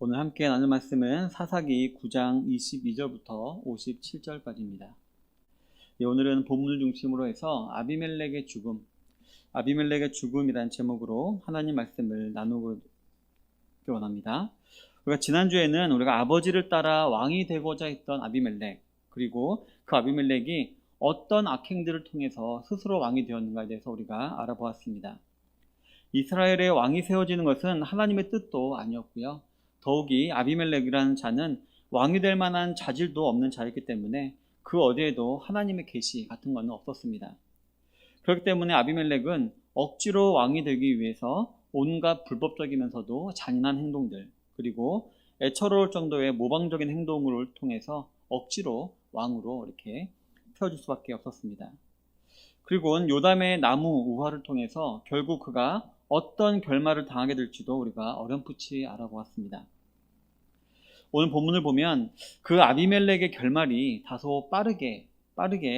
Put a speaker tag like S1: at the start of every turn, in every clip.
S1: 오늘 함께 나눌 말씀은 사사기 9장 22절부터 57절까지입니다. 오늘은 본문을 중심으로 해서 아비멜렉의 죽음이라는 제목으로 하나님 말씀을 나누기 원합니다. 우리가 지난주에는 우리가 아버지를 따라 왕이 되고자 했던 아비멜렉, 그리고 그 아비멜렉이 어떤 악행들을 통해서 스스로 왕이 되었는가에 대해서 우리가 알아보았습니다. 이스라엘의 왕이 세워지는 것은 하나님의 뜻도 아니었고요. 더욱이 아비멜렉이라는 자는 왕이 될 만한 자질도 없는 자였기 때문에 그 어디에도 하나님의 계시 같은 것은 없었습니다. 그렇기 때문에 아비멜렉은 억지로 왕이 되기 위해서 온갖 불법적이면서도 잔인한 행동들, 그리고 애처로울 정도의 모방적인 행동을 통해서 억지로 왕으로 이렇게 세워질 수밖에 없었습니다. 그리고 요담의 나무 우화를 통해서 결국 그가 어떤 결말을 당하게 될지도 우리가 어렴풋이 알아보았습니다. 오늘 본문을 보면 그 아비멜렉의 결말이 다소 빠르게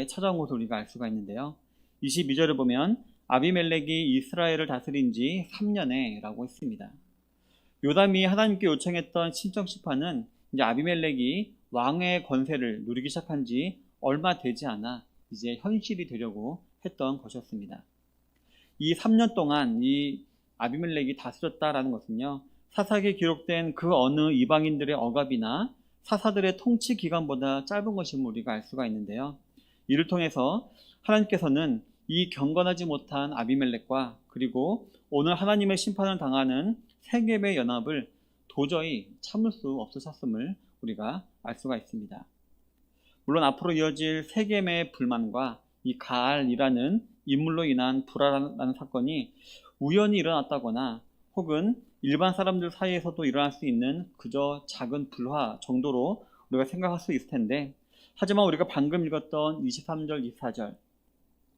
S1: 찾아온 것을 우리가 알 수가 있는데요. 22절을 보면 아비멜렉이 이스라엘을 다스린 지 3년에 라고 했습니다. 요담이 하나님께 요청했던 신정심판은 이제 아비멜렉이 왕의 권세를 누리기 시작한 지 얼마 되지 않아 이제 현실이 되려고 했던 것이었습니다. 이 3년 동안 이 아비멜렉이 다스렸다라는 것은요, 사사기에 기록된 그 어느 이방인들의 억압이나 사사들의 통치 기간보다 짧은 것임을 우리가 알 수가 있는데요. 이를 통해서 하나님께서는 이 경건하지 못한 아비멜렉과 그리고 오늘 하나님의 심판을 당하는 세겜의 연합을 도저히 참을 수 없으셨음을 우리가 알 수가 있습니다. 물론 앞으로 이어질 세겜의 불만과 이 가알이라는 인물로 인한 불화라는 사건이 우연히 일어났다거나 혹은 일반 사람들 사이에서도 일어날 수 있는 그저 작은 불화 정도로 우리가 생각할 수 있을 텐데, 하지만 우리가 방금 읽었던 23절, 24절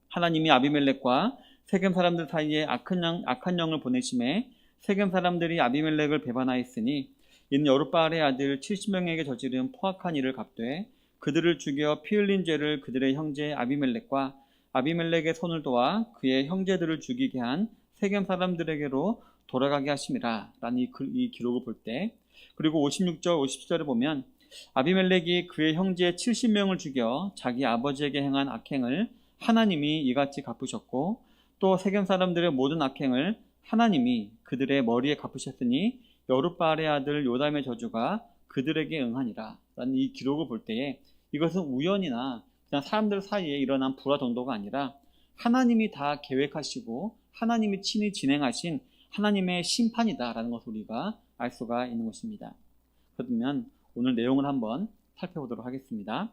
S1: 하나님이 아비멜렉과 세겜 사람들 사이에 악한 영을 보내심에 세겜 사람들이 아비멜렉을 배반하였으니 이는 여룻바알의 아들 70명에게 저지른 포악한 일을 갚되 그들을 죽여 피 흘린 죄를 그들의 형제 아비멜렉과 아비멜렉의 손을 도와 그의 형제들을 죽이게 한 세겜 사람들에게로 돌아가게 하심이라 라는 이 기록을 볼 때, 그리고 56절 57절을 보면 아비멜렉이 그의 형제 70명을 죽여 자기 아버지에게 행한 악행을 하나님이 이같이 갚으셨고 또 세겜 사람들의 모든 악행을 하나님이 그들의 머리에 갚으셨으니 여룻바알의 아들 요담의 저주가 그들에게 응하니라 라는 이 기록을 볼 때에 이것은 우연이나 그냥 사람들 사이에 일어난 불화 정도가 아니라 하나님이 다 계획하시고 하나님이 친히 진행하신 하나님의 심판이다라는 것을 우리가 알 수가 있는 것입니다. 그러면 오늘 내용을 한번 살펴보도록 하겠습니다.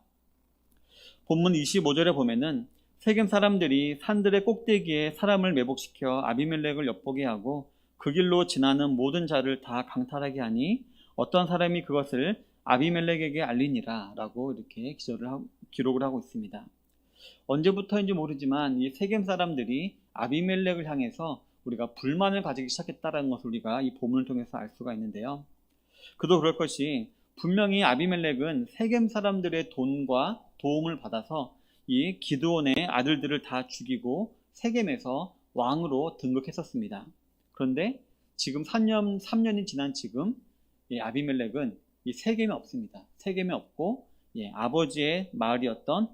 S1: 본문 25절에 보면은 세겜 사람들이 산들의 꼭대기에 사람을 매복시켜 아비멜렉을 엿보게 하고 그 길로 지나는 모든 자를 다 강탈하게 하니 어떤 사람이 그것을 아비멜렉에게 알리니라 라고 이렇게 기록을 하고 있습니다. 언제부터인지 모르지만 이 세겜 사람들이 아비멜렉을 향해서 우리가 불만을 가지기 시작했다는 것을 우리가 이 본문을 통해서 알 수가 있는데요. 그도 그럴 것이 분명히 아비멜렉은 세겜 사람들의 돈과 도움을 받아서 이 기드온의 아들들을 다 죽이고 세겜에서 왕으로 등극했었습니다. 그런데 지금 3년이 지난 지금 이 아비멜렉은 이 세겜에 없습니다. 세겜에 없고 아버지의 마을이었던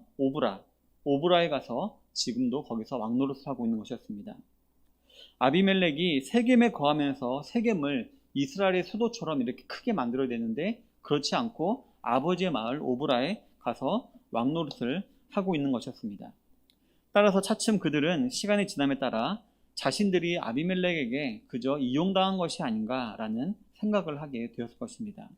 S1: 오브라에 가서 지금도 거기서 왕노릇을 하고 있는 것이었습니다. 아비멜렉이 세겜에 거하면서 세겜을 이스라엘의 수도처럼 이렇게 크게 만들어야 되는데 그렇지 않고 아버지의 마을 오브라에 가서 왕노릇을 하고 있는 것이었습니다. 따라서 차츰 그들은 시간이 지남에 따라 자신들이 아비멜렉에게 그저 이용당한 것이 아닌가라는 생각을 하게 되었을 것입니다.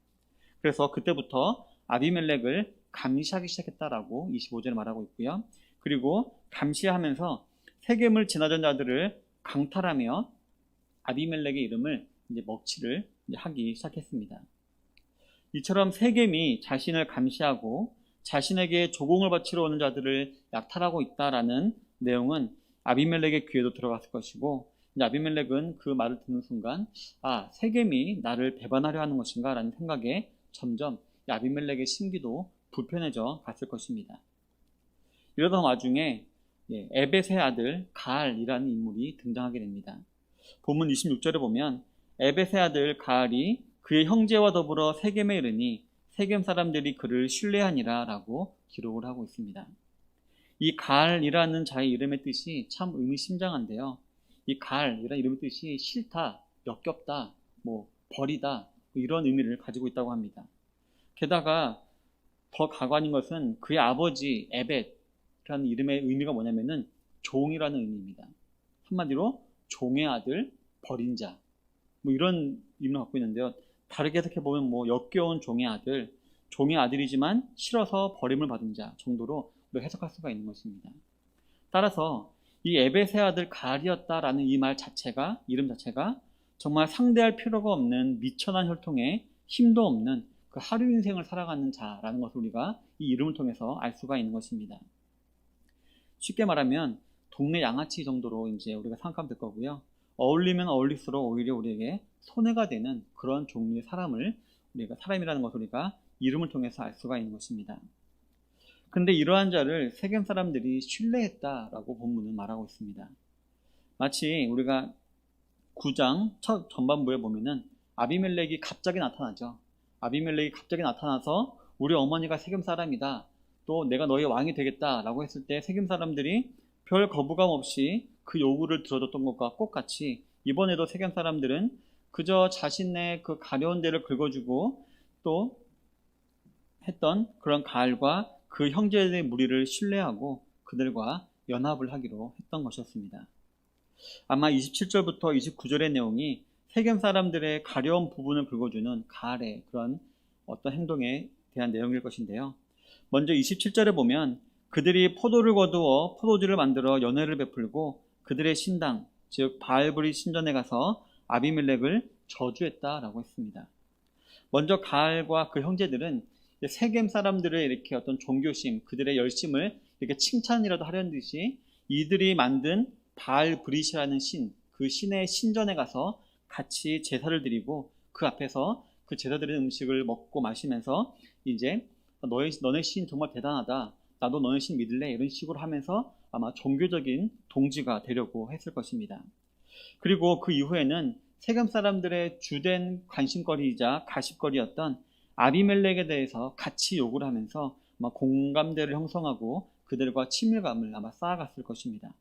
S1: 그래서 그때부터 아비멜렉을 감시하기 시작했다라고 25절에 말하고 있고요. 그리고 감시하면서 세겜을 지나던 자들을 강탈하며 아비멜렉의 이름을 이제 먹칠을 하기 시작했습니다. 이처럼 세겜이 자신을 감시하고 자신에게 조공을 바치러 오는 자들을 약탈하고 있다라는 내용은 아비멜렉의 귀에도 들어갔을 것이고, 아비멜렉은 그 말을 듣는 순간 세겜이 나를 배반하려 하는 것인가 라는 생각에 점점 아비멜렉의 심기도 불편해져 갔을 것입니다. 이러던 와중에 에벳의 아들 가알이라는 인물이 등장하게 됩니다. 본문 26절에 보면 에벳의 아들 가알이 그의 형제와 더불어 세겜에 이르니 세겜 사람들이 그를 신뢰하니라 라고 기록을 하고 있습니다. 이 갈이라는 자의 이름의 뜻이 참 의미심장한데요. 이 갈이라는 이름의 뜻이 싫다, 역겹다, 버리다 이런 의미를 가지고 있다고 합니다. 게다가 더 가관인 것은 그의 아버지 에벳이라는 이름의 의미가 뭐냐면은 종이라는 의미입니다. 한마디로 종의 아들, 버린 자 이런 의미를 갖고 있는데요. 다르게 해석해 보면 역겨운 종의 아들이지만 싫어서 버림을 받은 자 정도로 해석할 수가 있는 것입니다. 따라서 이 에벳의 아들 갈이었다라는 이 말 자체가, 이름 자체가 정말 상대할 필요가 없는 미천한 혈통에 힘도 없는 그 하루 인생을 살아가는 자라는 것을 우리가 이 이름을 통해서 알 수가 있는 것입니다. 쉽게 말하면 동네 양아치 정도로 이제 우리가 생각하면 될 거고요. 어울리면 어울릴수록 오히려 우리에게 손해가 되는 그런 종류의 사람이라는 것을 우리가 이름을 통해서 알 수가 있는 것입니다. 근데 이러한 자를 세겜 사람들이 신뢰했다라고 본문은 말하고 있습니다. 마치 우리가 9장 첫 전반부에 보면은 아비멜렉이 갑자기 나타나죠. 아비멜렉이 갑자기 나타나서 우리 어머니가 세겜 사람이다. 또 내가 너의 왕이 되겠다라고 했을 때 세겜 사람들이 별 거부감 없이 그 요구를 들어줬던 것과 똑같이 이번에도 세겜 사람들은 그저 자신의 그 가려운 데를 긁어주고 또 했던 그런 가알과 그 형제들의 무리를 신뢰하고 그들과 연합을 하기로 했던 것이었습니다. 아마 27절부터 29절의 내용이 세겜 사람들의 가려운 부분을 긁어주는 가알의 그런 어떤 행동에 대한 내용일 것인데요. 먼저 27절에 보면 그들이 포도를 거두어 포도주를 만들어 연회를 베풀고 그들의 신당, 즉 바알브리 신전에 가서 아비멜렉을 저주했다라고 했습니다. 먼저 가알과 그 형제들은 세겜 사람들의 이렇게 어떤 종교심, 그들의 열심을 이렇게 칭찬이라도 하려는 듯이 이들이 만든 바알브릿이라는 신, 그 신의 신전에 가서 같이 제사를 드리고 그 앞에서 그 제사 드리는 음식을 먹고 마시면서 이제 너네 신 정말 대단하다. 나도 너네 신 믿을래. 이런 식으로 하면서 아마 종교적인 동지가 되려고 했을 것입니다. 그리고 그 이후에는 세겜 사람들의 주된 관심거리이자 가십거리였던 아비멜렉에 대해서 같이 요구를 하면서 아마 공감대를 형성하고 그들과 친밀감을 아마 쌓아갔을 것입니다.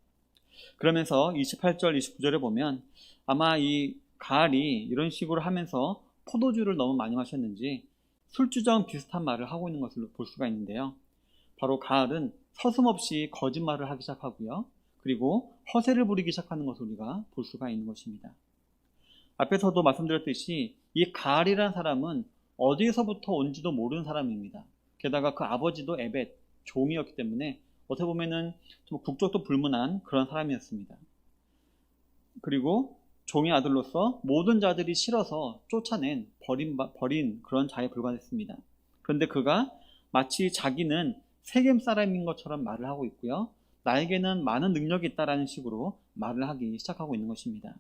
S1: 그러면서 28절, 29절에 보면 아마 이 가알이 이런 식으로 하면서 포도주를 너무 많이 마셨는지 술주정 비슷한 말을 하고 있는 것을 볼 수가 있는데요. 바로 가알은 서슴없이 거짓말을 하기 시작하고요. 그리고 허세를 부리기 시작하는 것을 우리가 볼 수가 있는 것입니다. 앞에서도 말씀드렸듯이 이 가알이라는 사람은 어디에서부터 온지도 모르는 사람입니다. 게다가 그 아버지도 에벳, 종이었기 때문에 어떻게 보면은 좀 국적도 불문한 그런 사람이었습니다. 그리고 종의 아들로서 모든 자들이 싫어서 쫓아낸 버린 그런 자에 불과했습니다. 그런데 그가 마치 자기는 세겜 사람인 것처럼 말을 하고 있고요. 나에게는 많은 능력이 있다라는 식으로 말을 하기 시작하고 있는 것입니다.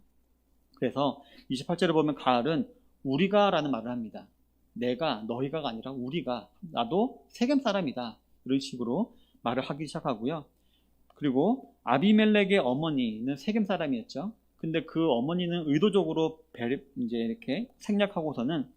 S1: 그래서 28절에 보면 가알은 우리가 라는 말을 합니다. 내가, 너희가가 아니라 우리가, 나도 세겜 사람이다. 이런 식으로 말을 하기 시작하고요. 그리고 아비멜렉의 어머니는 세겜 사람이었죠. 근데 그 어머니는 의도적으로 이제 이렇게 생략하고서는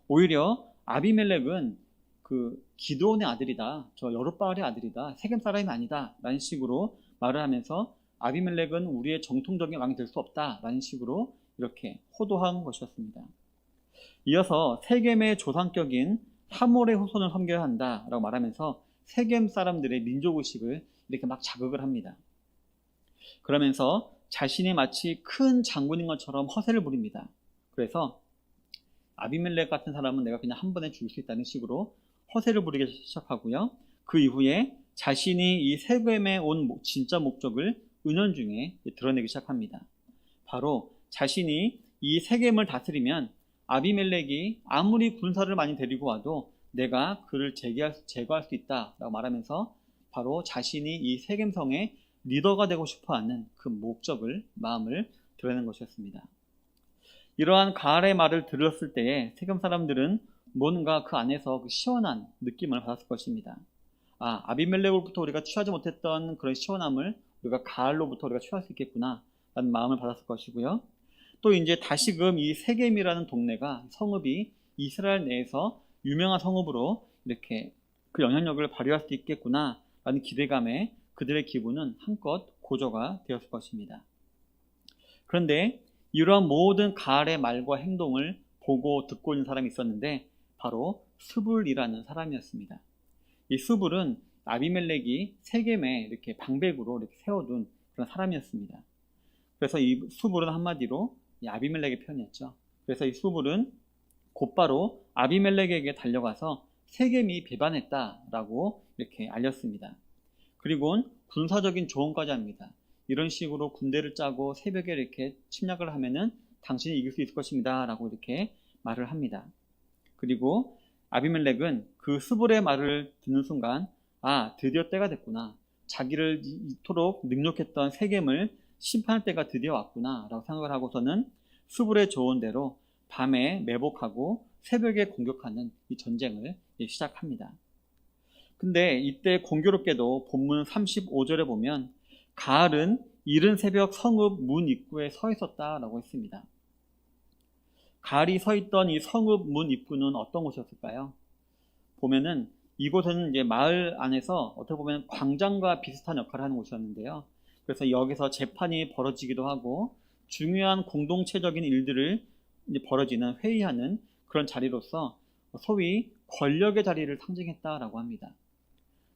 S1: 오히려 아비멜렉은 그 기드온의 아들이다. 저 여룻바알의 아들이다. 세겜 사람이 아니다. 라는 식으로 말을 하면서 아비멜렉은 우리의 정통적인 왕이 될 수 없다. 라는 식으로 이렇게 호도한 것이었습니다. 이어서 세겜의 조상격인 하몰의 후손을 섬겨야 한다라고 말하면서 세겜 사람들의 민족의식을 이렇게 막 자극을 합니다. 그러면서 자신이 마치 큰 장군인 것처럼 허세를 부립니다. 그래서 아비멜렉 같은 사람은 내가 그냥 한 번에 죽일 수 있다는 식으로 허세를 부리기 시작하고요. 그 이후에 자신이 이 세겜에 온 진짜 목적을 은연중에 드러내기 시작합니다. 바로 자신이 이 세겜을 다스리면 아비멜렉이 아무리 군사를 많이 데리고 와도 내가 그를 제거할 수 있다라고 말하면서 바로 자신이 이 세겜성의 리더가 되고 싶어하는 그 마음을 드러낸 것이었습니다. 이러한 가알의 말을 들었을 때에 세겜 사람들은 뭔가 그 안에서 그 시원한 느낌을 받았을 것입니다. 아비멜렉으로부터 우리가 취하지 못했던 그런 시원함을 우리가 가알로부터 우리가 취할 수 있겠구나 라는 마음을 받았을 것이고요. 또 이제 다시금 이 세겜이라는 동네가 성읍이 이스라엘 내에서 유명한 성읍으로 이렇게 그 영향력을 발휘할 수 있겠구나 라는 기대감에 그들의 기분은 한껏 고조가 되었을 것입니다. 그런데 이러한 모든 가알의 말과 행동을 보고 듣고 있는 사람이 있었는데 바로 스불이라는 사람이었습니다. 이 스불은 아비멜렉이 세겜에 이렇게 방백으로 이렇게 세워둔 그런 사람이었습니다. 그래서 이 스불은 한마디로 이 아비멜렉의 편이었죠. 그래서 이 스불은 곧바로 아비멜렉에게 달려가서 세겜이 배반했다라고 이렇게 알렸습니다. 그리고 군사적인 조언까지 합니다. 이런 식으로 군대를 짜고 새벽에 이렇게 침략을 하면은 당신이 이길 수 있을 것입니다 라고 이렇게 말을 합니다. 그리고 아비멜렉은 그 스불의 말을 듣는 순간 드디어 때가 됐구나, 자기를 이토록 능욕했던 세겜을 심판할 때가 드디어 왔구나 라고 생각을 하고서는 스불의 조언대로 밤에 매복하고 새벽에 공격하는 이 전쟁을 시작합니다. 근데 이때 공교롭게도 본문 35절에 보면 가알은 이른 새벽 성읍 문 입구에 서 있었다라고 했습니다. 가알이 서 있던 이 성읍 문 입구는 어떤 곳이었을까요? 보면은 이곳은 이제 마을 안에서 어떻게 보면 광장과 비슷한 역할을 하는 곳이었는데요. 그래서 여기서 재판이 벌어지기도 하고 중요한 공동체적인 일들을 이제 벌어지는 회의하는 그런 자리로서 소위 권력의 자리를 상징했다라고 합니다.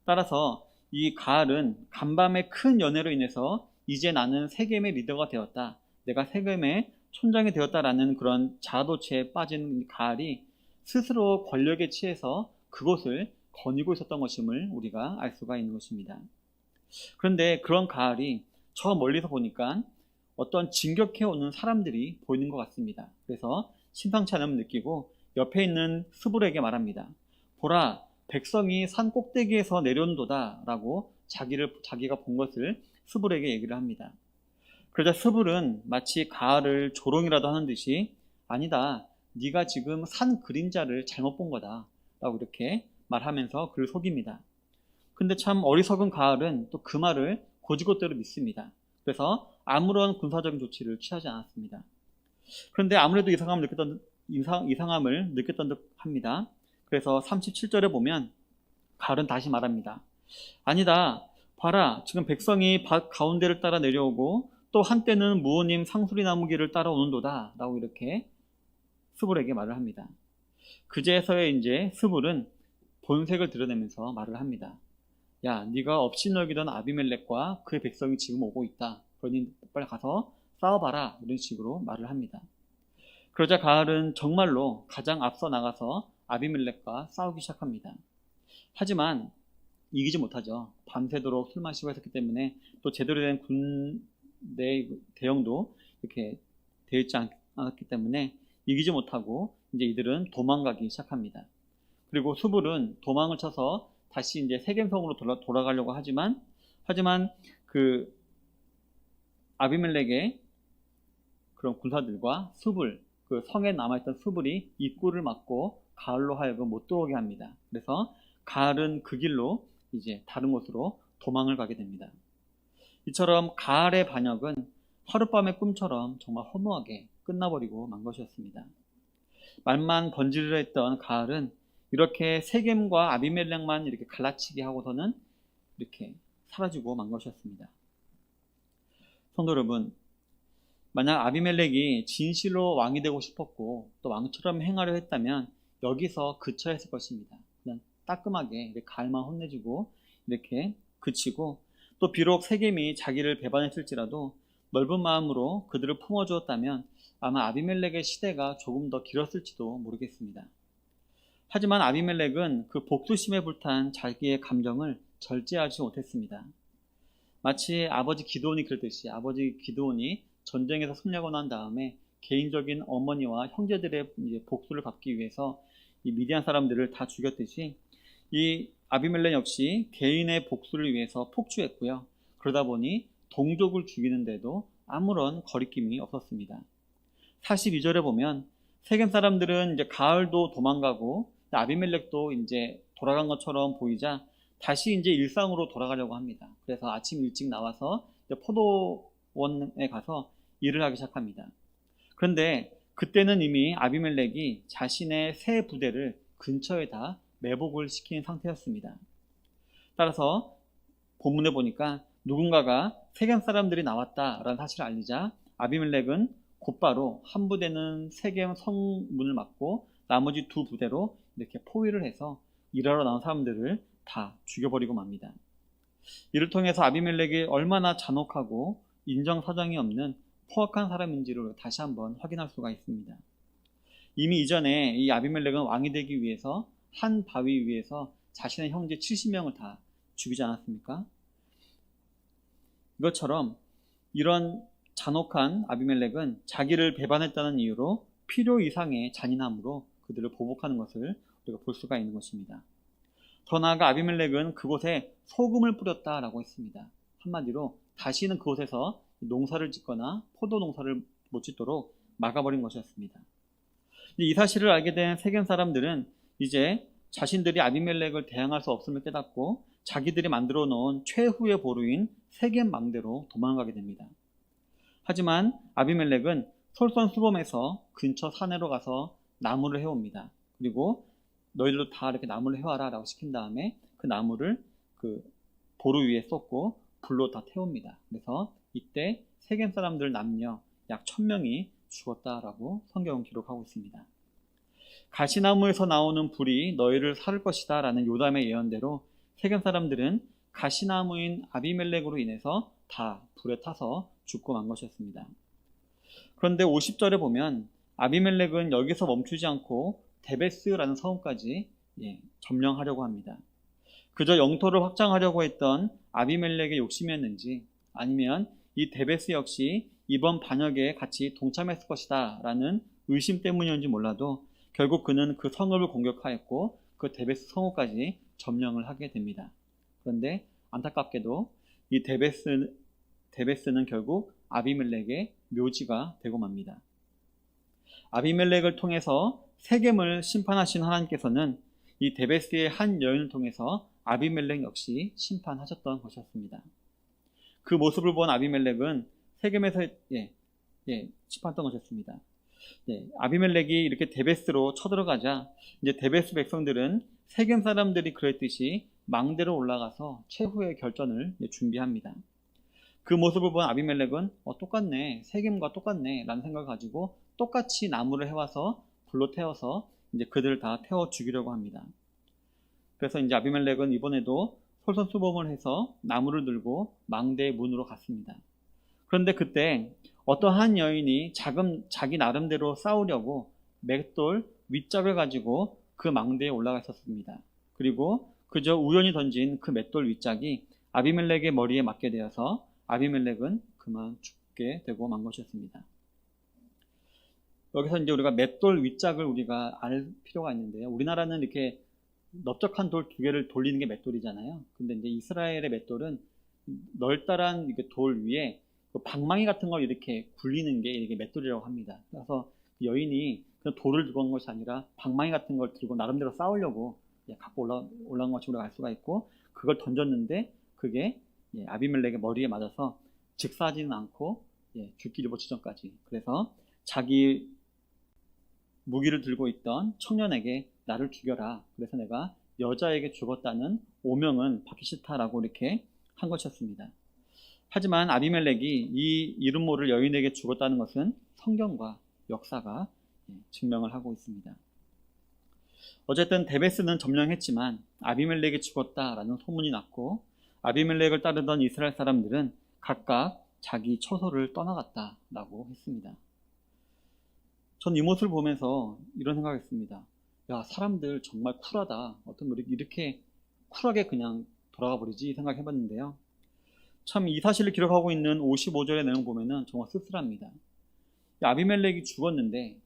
S1: 따라서 이 가알은 간밤의 큰 연회로 인해서 이제 나는 세겜의 리더가 되었다, 내가 세겜의 촌장이 되었다라는 그런 자아도취에 빠진 가알이 스스로 권력에 취해서 그곳을 거니고 있었던 것임을 우리가 알 수가 있는 것입니다. 그런데 그런 가알이 저 멀리서 보니까 어떤 진격해오는 사람들이 보이는 것 같습니다. 그래서 심상치 않음을 느끼고 옆에 있는 스불에게 말합니다. 보라, 백성이 산 꼭대기에서 내려온도다 라고 자기가 본 것을 스불에게 얘기를 합니다. 그러자 스불은 마치 가알을 조롱이라도 하는 듯이 아니다, 네가 지금 산 그림자를 잘못 본 거다 라고 이렇게 말하면서 그를 속입니다. 근데 참 어리석은 가알은 또 그 말을 곧이곧대로 믿습니다. 그래서 아무런 군사적인 조치를 취하지 않았습니다. 그런데 아무래도 이상함을 느꼈던 듯 합니다. 그래서 37절에 보면 가알은 다시 말합니다. 아니다, 봐라, 지금 백성이 밭 가운데를 따라 내려오고 또 한때는 무호님 상수리 나무 길을 따라오는도다 라고 이렇게 스불에게 말을 합니다. 그제서야 이제 스불은 본색을 드러내면서 말을 합니다. 야, 네가 업신여기던 아비멜렉과 그의 백성이 지금 오고 있다. 그러니 빨리 가서 싸워봐라. 이런 식으로 말을 합니다. 그러자 가알은 정말로 가장 앞서 나가서 아비멜렉과 싸우기 시작합니다. 하지만 이기지 못하죠. 밤새도록 술 마시고 했었기 때문에 또 제대로 된 군대 대형도 이렇게 되어 있지 않았기 때문에 이기지 못하고 이제 이들은 도망가기 시작합니다. 그리고 스불은 도망을 쳐서 다시 이제 세겜성으로 돌아가려고 하지만 그 아비멜렉의 그런 군사들과 스불, 그 성에 남아있던 스불이 입구를 막고 가알로 하여금 못 들어오게 합니다. 그래서 가알은 그 길로 이제 다른 곳으로 도망을 가게 됩니다. 이처럼 가알의 반역은 하룻밤의 꿈처럼 정말 허무하게 끝나버리고 만 것이었습니다. 말만 번지르르 했던 가알은 이렇게 세겜과 아비멜렉만 이렇게 갈라치게 하고서는 이렇게 사라지고 만 것이었습니다. 성도 여러분, 만약 아비멜렉이 진실로 왕이 되고 싶었고 또 왕처럼 행하려 했다면 여기서 그쳐야 했을 것입니다. 그냥 따끔하게 이렇게 가알만 혼내주고 이렇게 그치고, 또 비록 세겜이 자기를 배반했을지라도 넓은 마음으로 그들을 품어주었다면 아마 아비멜렉의 시대가 조금 더 길었을지도 모르겠습니다. 하지만 아비멜렉은 그 복수심에 불탄 자기의 감정을 절제하지 못했습니다. 마치 아버지 기드온이 그랬듯이 아버지 기드온이 전쟁에서 승리하고 난 다음에 개인적인 어머니와 형제들의 이제 복수를 갚기 위해서 이 미디안 사람들을 다 죽였듯이 이 아비멜렉 역시 개인의 복수를 위해서 폭주했고요. 그러다 보니 동족을 죽이는데도 아무런 거리낌이 없었습니다. 42절에 보면 세겜 사람들은 이제 가알도 도망가고 아비멜렉도 이제 돌아간 것처럼 보이자 다시 이제 일상으로 돌아가려고 합니다. 그래서 아침 일찍 나와서 이제 포도원에 가서 일을 하기 시작합니다. 그런데 그때는 이미 아비멜렉이 자신의 새 부대를 근처에다 매복을 시킨 상태였습니다. 따라서 본문에 보니까 누군가가 세겜 사람들이 나왔다라는 사실을 알리자 아비멜렉은 곧바로 한 부대는 세겜 성문을 막고 나머지 두 부대로 이렇게 포위를 해서 일하러 나온 사람들을 다 죽여버리고 맙니다. 이를 통해서 아비멜렉이 얼마나 잔혹하고 인정사정이 없는 포악한 사람인지를 다시 한번 확인할 수가 있습니다. 이미 이전에 이 아비멜렉은 왕이 되기 위해서 한 바위 위에서 자신의 형제 70명을 다 죽이지 않았습니까? 이것처럼 이런 잔혹한 아비멜렉은 자기를 배반했다는 이유로 필요 이상의 잔인함으로 그들을 보복하는 것을 우리가 볼 수가 있는 것입니다. 더 나아가 아비멜렉은 그곳에 소금을 뿌렸다라고 했습니다. 한마디로 다시는 그곳에서 농사를 짓거나 포도 농사를 못 짓도록 막아버린 것이었습니다. 이 사실을 알게 된 세겜 사람들은 이제 자신들이 아비멜렉을 대항할 수 없음을 깨닫고 자기들이 만들어 놓은 최후의 보루인 세겜 망대로 도망가게 됩니다. 하지만 아비멜렉은 솔선수범해서 근처 산으로 가서 나무를 해옵니다. 그리고 너희들도 다 이렇게 나무를 해와라 라고 시킨 다음에 그 나무를 그 보루 위에 쏟고 불로 다 태웁니다. 그래서 이때 세겜 사람들 남녀 약 1000명이 죽었다라고 성경은 기록하고 있습니다. 가시나무에서 나오는 불이 너희를 살을 것이다 라는 요담의 예언대로 세겜 사람들은 가시나무인 아비멜렉으로 인해서 다 불에 타서 죽고 만 것이었습니다. 그런데 50절에 보면 아비멜렉은 여기서 멈추지 않고 데베스라는 성까지 점령하려고 합니다. 그저 영토를 확장하려고 했던 아비멜렉의 욕심이었는지 아니면 이 데베스 역시 이번 반역에 같이 동참했을 것이다 라는 의심 때문이었는지 몰라도 결국 그는 그 성읍을 공격하였고 그 데베스 성읍까지 점령을 하게 됩니다. 그런데 안타깝게도 이 데베스는 결국 아비멜렉의 묘지가 되고 맙니다. 아비멜렉을 통해서 세겜을 심판하신 하나님께서는 이 데베스의 한 여인을 통해서 아비멜렉 역시 심판하셨던 것이었습니다. 그 모습을 본 아비멜렉은 세겜에서 심판했던 것이었습니다. 아비멜렉이 이렇게 데베스로 쳐들어가자 이제 데베스 백성들은 세겜 사람들이 그랬듯이 망대로 올라가서 최후의 결전을 준비합니다. 그 모습을 본 아비멜렉은 똑같네, 세겜과 똑같네 라는 생각을 가지고 똑같이 나무를 해와서 불로 태워서 이제 그들을 다 태워 죽이려고 합니다. 그래서 이제 아비멜렉은 이번에도 솔선수범을 해서 나무를 들고 망대의 문으로 갔습니다. 그런데 그때 어떠한 여인이 자기 나름대로 싸우려고 맷돌 윗짝을 가지고 그 망대에 올라가 있었습니다. 그리고 그저 우연히 던진 그 맷돌 윗짝이 아비멜렉의 머리에 맞게 되어서 아비멜렉은 그만 죽게 되고 만 것이었습니다. 여기서 이제 우리가 맷돌 윗짝을 우리가 알 필요가 있는데요. 우리나라는 이렇게 넓적한 돌 2개를 돌리는 게 맷돌이잖아요. 근데 이제 이스라엘의 맷돌은 널따란 이렇게 돌 위에 방망이 같은 걸 이렇게 굴리는 게 이게 맷돌이라고 합니다. 그래서 여인이 그냥 돌을 들고 온 것이 아니라 방망이 같은 걸 들고 나름대로 싸우려고 갖고 올라온 것을 우리가 알 수가 있고, 그걸 던졌는데 그게 아비멜렉의 머리에 맞아서 즉사하지는 않고 죽기 일보 직전까지. 그래서 자기 무기를 들고 있던 청년에게 나를 죽여라, 그래서 내가 여자에게 죽었다는 오명은 받기 싫다라고 이렇게 한 것이었습니다. 하지만 아비멜렉이 이 이름 모를 여인에게 죽었다는 것은 성경과 역사가 증명을 하고 있습니다. 어쨌든 데베스는 점령했지만 아비멜렉이 죽었다라는 소문이 났고, 아비멜렉을 따르던 이스라엘 사람들은 각각 자기 처소를 떠나갔다라고 했습니다. 전 이 모습을 보면서 이런 생각했습니다. 야, 사람들 정말 쿨하다. 어떤 분이 이렇게 쿨하게 그냥 돌아가 버리지 생각해봤는데요. 참 이 사실을 기록하고 있는 55절의 내용 보면은 정말 쓸쓸합니다. 아비멜렉이 죽었는데,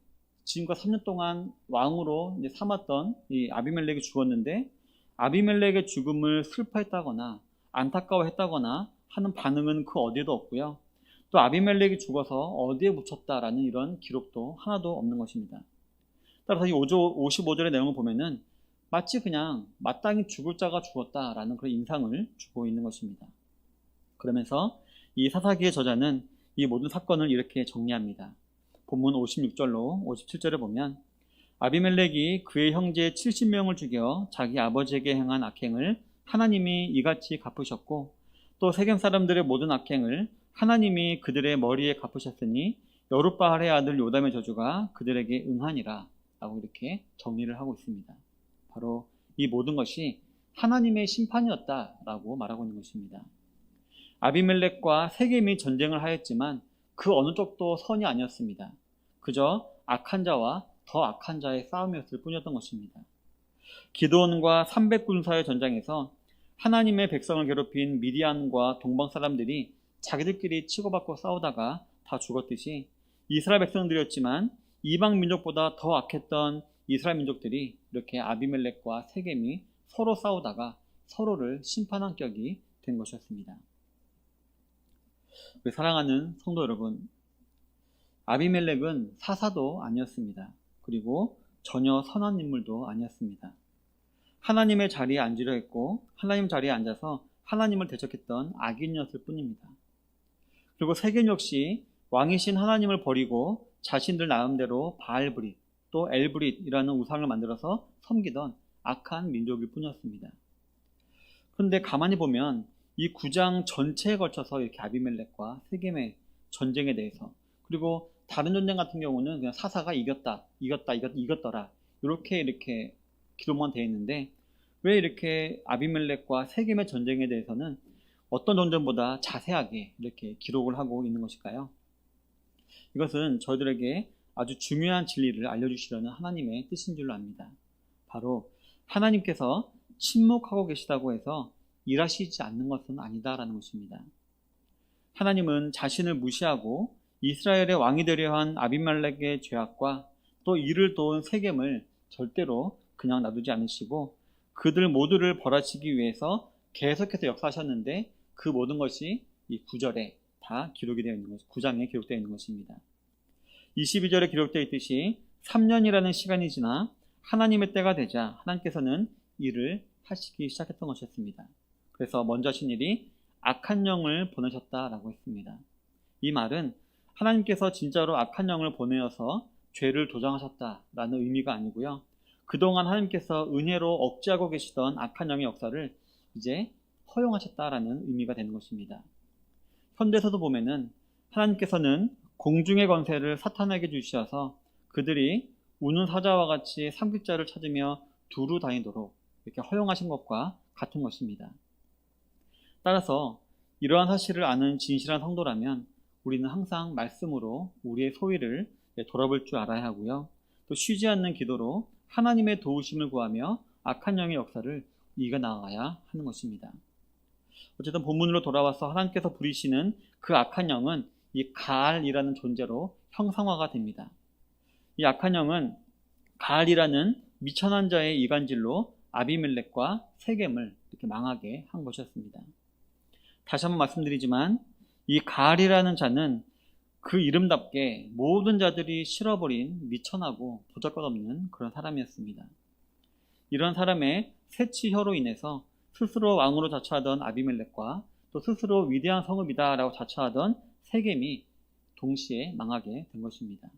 S1: 지금과 3년 동안 왕으로 이제 삼았던 이 아비멜렉이 죽었는데, 아비멜렉의 죽음을 슬퍼했다거나 안타까워했다거나 하는 반응은 그 어디에도 없고요. 또 아비멜렉이 죽어서 어디에 묻혔다라는 이런 기록도 하나도 없는 것입니다. 따라서 이 55절의 내용을 보면은 마치 그냥 마땅히 죽을 자가 죽었다라는 그런 인상을 주고 있는 것입니다. 그러면서 이 사사기의 저자는 이 모든 사건을 이렇게 정리합니다. 본문 56절로 57절에 보면 아비멜렉이 그의 형제 70명을 죽여 자기 아버지에게 행한 악행을 하나님이 이같이 갚으셨고 또 세겜 사람들의 모든 악행을 하나님이 그들의 머리에 갚으셨으니 여룻바알의 아들 요담의 저주가 그들에게 응하니라 라고 이렇게 정리를 하고 있습니다. 바로 이 모든 것이 하나님의 심판이었다라고 말하고 있는 것입니다. 아비멜렉과 세겜이 전쟁을 하였지만 그 어느 쪽도 선이 아니었습니다. 그저 악한 자와 더 악한 자의 싸움이었을 뿐이었던 것입니다. 기드온과 300군사의 전장에서 하나님의 백성을 괴롭힌 미디안과 동방 사람들이 자기들끼리 치고받고 싸우다가 다 죽었듯이 이스라엘 백성들이었지만 이방 민족보다 더 악했던 이스라엘 민족들이 이렇게 아비멜렉과 세겜이 서로 싸우다가 서로를 심판한 격이 된 것이었습니다. 우리 사랑하는 성도 여러분, 아비멜렉은 사사도 아니었습니다. 그리고 전혀 선한 인물도 아니었습니다. 하나님의 자리에 앉으려 했고 하나님 자리에 앉아서 하나님을 대적했던 악인이었을 뿐입니다. 그리고 세겜 역시 왕이신 하나님을 버리고 자신들 나름대로 바알브릿 또 엘브릿이라는 우상을 만들어서 섬기던 악한 민족일 뿐이었습니다. 그런데 가만히 보면 이 9장 전체에 걸쳐서 이렇게 아비멜렉과 세겜의 전쟁에 대해서 그리고 다른 전쟁 같은 경우는 그냥 사사가 이겼더라 이렇게 기록만 되어 있는데 왜 이렇게 아비멜렉과 세겜의 전쟁에 대해서는 어떤 전쟁보다 자세하게 이렇게 기록을 하고 있는 것일까요? 이것은 저희들에게 아주 중요한 진리를 알려주시려는 하나님의 뜻인 줄로 압니다. 바로 하나님께서 침묵하고 계시다고 해서 일하시지 않는 것은 아니다라는 것입니다. 하나님은 자신을 무시하고 이스라엘의 왕이 되려 한 아비멜렉의 죄악과 또 이를 도운 세겜을 절대로 그냥 놔두지 않으시고 그들 모두를 벌하시기 위해서 계속해서 역사하셨는데 그 모든 것이 이 9절에 다 기록이 되어 있는 것, 9장에 기록되어 있는 것입니다. 22절에 기록되어 있듯이 3년이라는 시간이 지나 하나님의 때가 되자 하나님께서는 일을 하시기 시작했던 것이었습니다. 그래서 먼저 하신 일이 악한 영을 보내셨다라고 했습니다. 이 말은 하나님께서 진짜로 악한 영을 보내어서 죄를 도장하셨다라는 의미가 아니고요. 그동안 하나님께서 은혜로 억제하고 계시던 악한 영의 역사를 이제 허용하셨다라는 의미가 되는 것입니다. 현대에서도 보면은 하나님께서는 공중의 권세를 사탄에게 주시어서 그들이 우는 사자와 같이 삼킬자를 찾으며 두루 다니도록 이렇게 허용하신 것과 같은 것입니다. 따라서 이러한 사실을 아는 진실한 성도라면 우리는 항상 말씀으로 우리의 소위를 돌아볼 줄 알아야 하고요. 또 쉬지 않는 기도로 하나님의 도우심을 구하며 악한 영의 역사를 이겨나가야 하는 것입니다. 어쨌든 본문으로 돌아와서 하나님께서 부리시는 그 악한 영은 이 가알이라는 존재로 형상화가 됩니다. 이 악한 영은 가알이라는 미천한 자의 이간질로 아비멜렉과 세겜을 이렇게 망하게 한 것이었습니다. 다시 한번 말씀드리지만 이 가알이라는 자는 그 이름답게 모든 자들이 싫어버린 미천하고 보잘것없는 그런 사람이었습니다. 이런 사람의 세치혀로 인해서 스스로 왕으로 자처하던 아비멜렉과 또 스스로 위대한 성읍이다 라고 자처하던 세겜이 동시에 망하게 된 것입니다.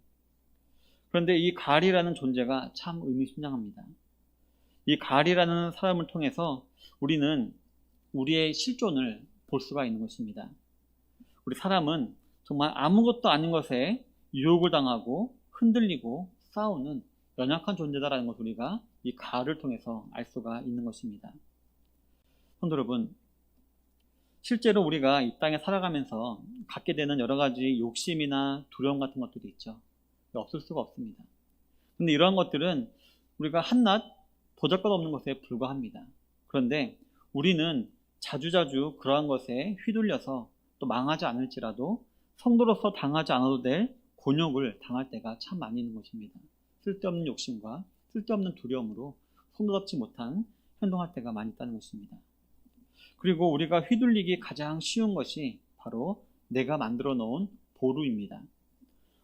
S1: 그런데 이 가알이라는 존재가 참 의미심장합니다. 이 가알이라는 사람을 통해서 우리는 우리의 실존을 볼 수가 있는 것입니다. 우리 사람은 정말 아무것도 아닌 것에 유혹을 당하고 흔들리고 싸우는 연약한 존재다라는 것을 우리가 이 가알을 통해서 알 수가 있는 것입니다. 성도 여러분, 실제로 우리가 이 땅에 살아가면서 갖게 되는 여러 가지 욕심이나 두려움 같은 것들이 있죠. 없을 수가 없습니다. 그런데 이러한 것들은 우리가 한낱 보잘것없는 것에 불과합니다. 그런데 우리는 자주자주 그러한 것에 휘둘려서 또 망하지 않을지라도 성도로서 당하지 않아도 될 곤욕을 당할 때가 참 많이 있는 것입니다. 쓸데없는 욕심과 쓸데없는 두려움으로 성도답지 못한 행동할 때가 많이 있다는 것입니다. 그리고 우리가 휘둘리기 가장 쉬운 것이 바로 내가 만들어 놓은 보루입니다.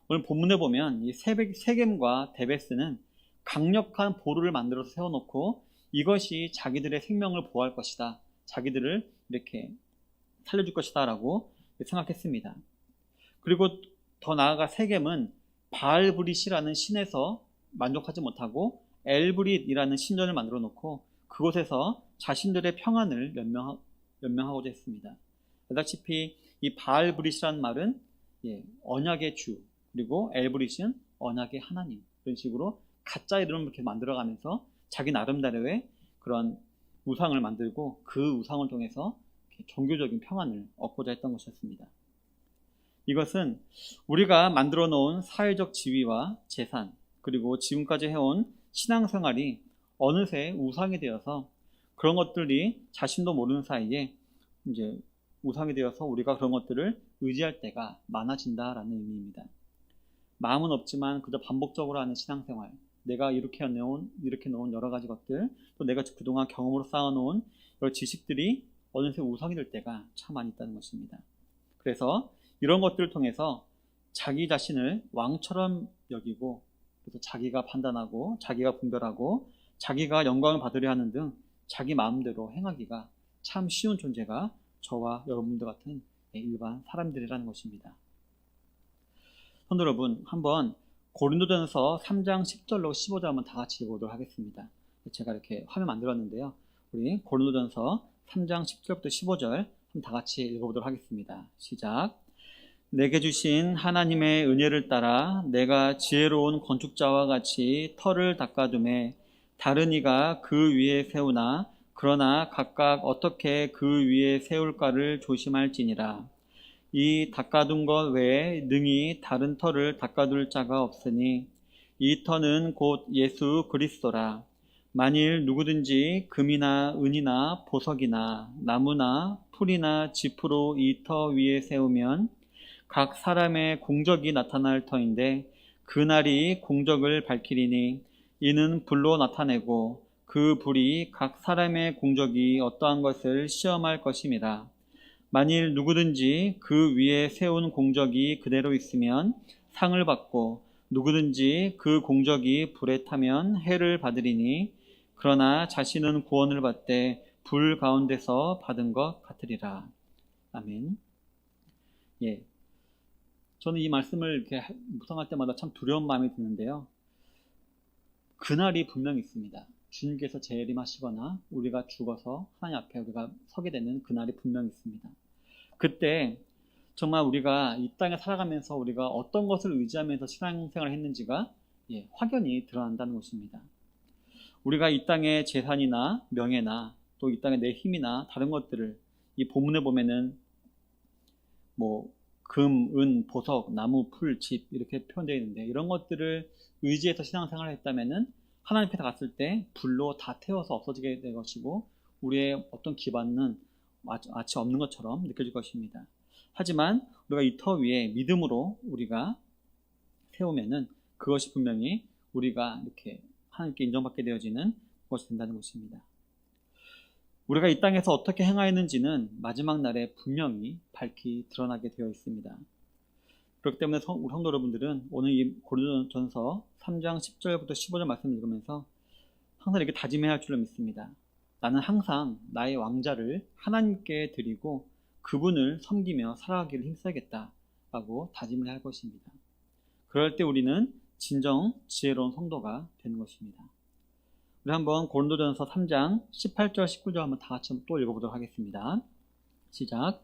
S1: 오늘 본문에 보면 이 세겜과 데베스는 강력한 보루를 만들어서 세워놓고 이것이 자기들의 생명을 보호할 것이다. 자기들을 이렇게 살려줄 것이다 라고 생각했습니다. 그리고 더 나아가 세겜은 바알브릿이라는 신에서 만족하지 못하고 엘브릿이라는 신전을 만들어 놓고 그곳에서 자신들의 평안을 연명하고자 했습니다. 알다시피 이 바알브릿이라는 말은 언약의 주, 그리고 엘브릿은 언약의 하나님, 이런 식으로 가짜 이름을 이렇게 만들어가면서 자기 나름대로의 그런 우상을 만들고 그 우상을 통해서 종교적인 평안을 얻고자 했던 것이었습니다. 이것은 우리가 만들어 놓은 사회적 지위와 재산, 그리고 지금까지 해온 신앙생활이 어느새 우상이 되어서 그런 것들이 자신도 모르는 사이에 이제 우상이 되어서 우리가 그런 것들을 의지할 때가 많아진다라는 의미입니다. 마음은 없지만 그저 반복적으로 하는 신앙생활, 내가 이렇게 놓은 여러 가지 것들, 또 내가 그동안 경험으로 쌓아놓은 여러 지식들이 어느새 우상이 될 때가 참 많이 있다는 것입니다. 그래서 이런 것들을 통해서 자기 자신을 왕처럼 여기고, 그래서 자기가 판단하고 자기가 분별하고 자기가 영광을 받으려 하는 등 자기 마음대로 행하기가 참 쉬운 존재가 저와 여러분들 같은 일반 사람들이라는 것입니다. 성도 여러분, 한번 고린도전서 3장 10절로 15절 한번 다 같이 읽어보도록 하겠습니다. 제가 이렇게 화면 만들었는데요. 우리 고린도전서 3장 10절부터 15절 한번 다 같이 읽어보도록 하겠습니다. 시작. 내게 주신 하나님의 은혜를 따라 내가 지혜로운 건축자와 같이 터를 닦아둠에 다른 이가 그 위에 세우나 그러나 각각 어떻게 그 위에 세울까를 조심할지니라. 이 닦아둔 것 외에 능히 다른 터를 닦아둘 자가 없으니 이 터는 곧 예수 그리스도라. 만일 누구든지 금이나 은이나 보석이나 나무나 풀이나 짚으로 이 터 위에 세우면 각 사람의 공적이 나타날 터인데 그날이 공적을 밝히리니 이는 불로 나타내고 그 불이 각 사람의 공적이 어떠한 것을 시험할 것임이라. 만일 누구든지 그 위에 세운 공적이 그대로 있으면 상을 받고 누구든지 그 공적이 불에 타면 해를 받으리니 그러나 자신은 구원을 받되 불 가운데서 받은 것 같으리라. 아멘. 저는 이 말씀을 이렇게 묵상할 때마다 참 두려운 마음이 드는데요. 그날이 분명히 있습니다. 주님께서 재림하시거나 우리가 죽어서 하나님 앞에 우리가 서게 되는 그날이 분명히 있습니다. 그때 정말 우리가 이 땅에 살아가면서 우리가 어떤 것을 의지하면서 신앙생활을 했는지가 확연히 드러난다는 것입니다. 우리가 이 땅의 재산이나 명예나 또 이 땅의 내 힘이나 다른 것들을 이 본문에 보면은 금, 은, 보석, 나무, 풀, 집 이렇게 표현되어 있는데 이런 것들을 의지해서 신앙생활을 했다면은 하나님 앞에 갔을 때 불로 다 태워서 없어지게 될 것이고 우리의 어떤 기반은 마치 없는 것처럼 느껴질 것입니다. 하지만 우리가 이 터 위에 믿음으로 우리가 세우면은 그것이 분명히 우리가 이렇게 하나님께 인정받게 되어지는 것이 된다는 것입니다. 우리가 이 땅에서 어떻게 행하였는지는 마지막 날에 분명히 밝히 드러나게 되어 있습니다. 그렇기 때문에 우리 성도 여러분들은 오늘 이 고린도전서 3장 10절부터 15절 말씀을 읽으면서 항상 이렇게 다짐해야 할 줄로 믿습니다. 나는 항상 나의 왕자를 하나님께 드리고 그분을 섬기며 살아가기를 힘써야겠다라고 다짐을 해야 할 것입니다. 그럴 때 우리는 진정 지혜로운 성도가 되는 것입니다. 우리 한번 고린도전서 3장 18절 19절 한번 다 같이 또 읽어보도록 하겠습니다. 시작.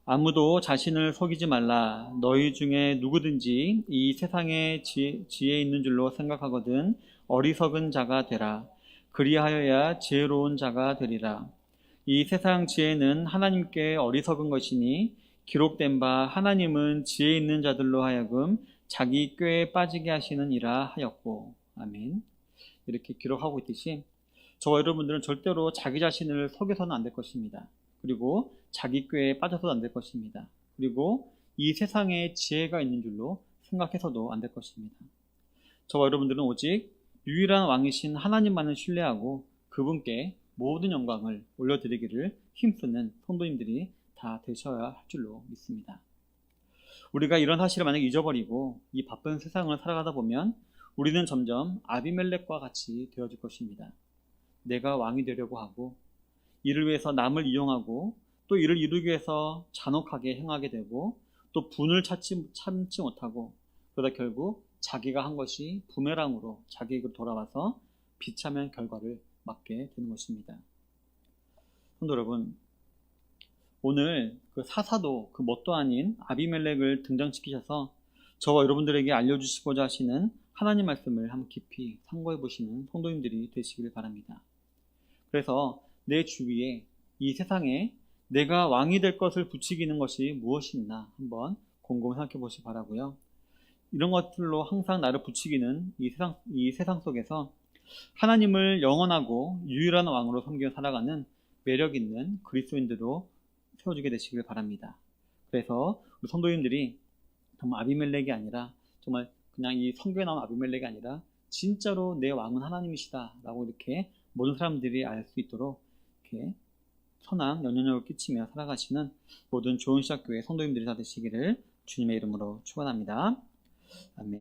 S1: 아무도 자신을 속이지 말라. 너희 중에 누구든지 이 세상에 지혜 있는 줄로 생각하거든 어리석은 자가 되라. 그리하여야 지혜로운 자가 되리라. 이 세상 지혜는 하나님께 어리석은 것이니 기록된 바 하나님은 지혜 있는 자들로 하여금 자기 꾀에 빠지게 하시느니라 하였고. 아멘. 이렇게 기록하고 있듯이 저와 여러분들은 절대로 자기 자신을 속여서는 안 될 것입니다. 그리고 자기 꾀에 빠져서도 안 될 것입니다. 그리고 이 세상에 지혜가 있는 줄로 생각해서도 안 될 것입니다. 저와 여러분들은 오직 유일한 왕이신 하나님만을 신뢰하고 그분께 모든 영광을 올려드리기를 힘쓰는 성도님들이 다 되셔야 할 줄로 믿습니다. 우리가 이런 사실을 만약 잊어버리고 이 바쁜 세상을 살아가다 보면 우리는 점점 아비멜렉과 같이 되어질 것입니다. 내가 왕이 되려고 하고 이를 위해서 남을 이용하고 또 이를 이루기 위해서 잔혹하게 행하게 되고 또 분을 참지 못하고 그러다 결국 자기가 한 것이 부메랑으로 자기에게로 돌아와서 비참한 결과를 맞게 되는 것입니다. 성도 여러분, 오늘 그 사사도 그 뭣도 아닌 아비멜렉을 등장시키셔서 저와 여러분들에게 알려주시고자 하시는 하나님 말씀을 한번 깊이 상고해 보시는 성도님들이 되시기를 바랍니다. 그래서 내 주위에 이 세상에 내가 왕이 될 것을 부추기는 것이 무엇이나 한번 곰곰이 생각해 보시기 바라고요. 이런 것들로 항상 나를 부추기는 이 세상 속에서 하나님을 영원하고 유일한 왕으로 섬기며 살아가는 매력 있는 그리스도인들로 세워지게 되시길 바랍니다. 그래서 우리 성도님들이 정말 아비멜렉이 아니라 정말 그냥 이 성경에 나온 아비멜렉이 아니라 진짜로 내 왕은 하나님이시다 라고 이렇게 모든 사람들이 알 수 있도록 이렇게 선한 영향력을 끼치며 살아가시는 모든 좋은 시작교회 성도님들이 다 되시기를 주님의 이름으로 축원합니다. 아멘.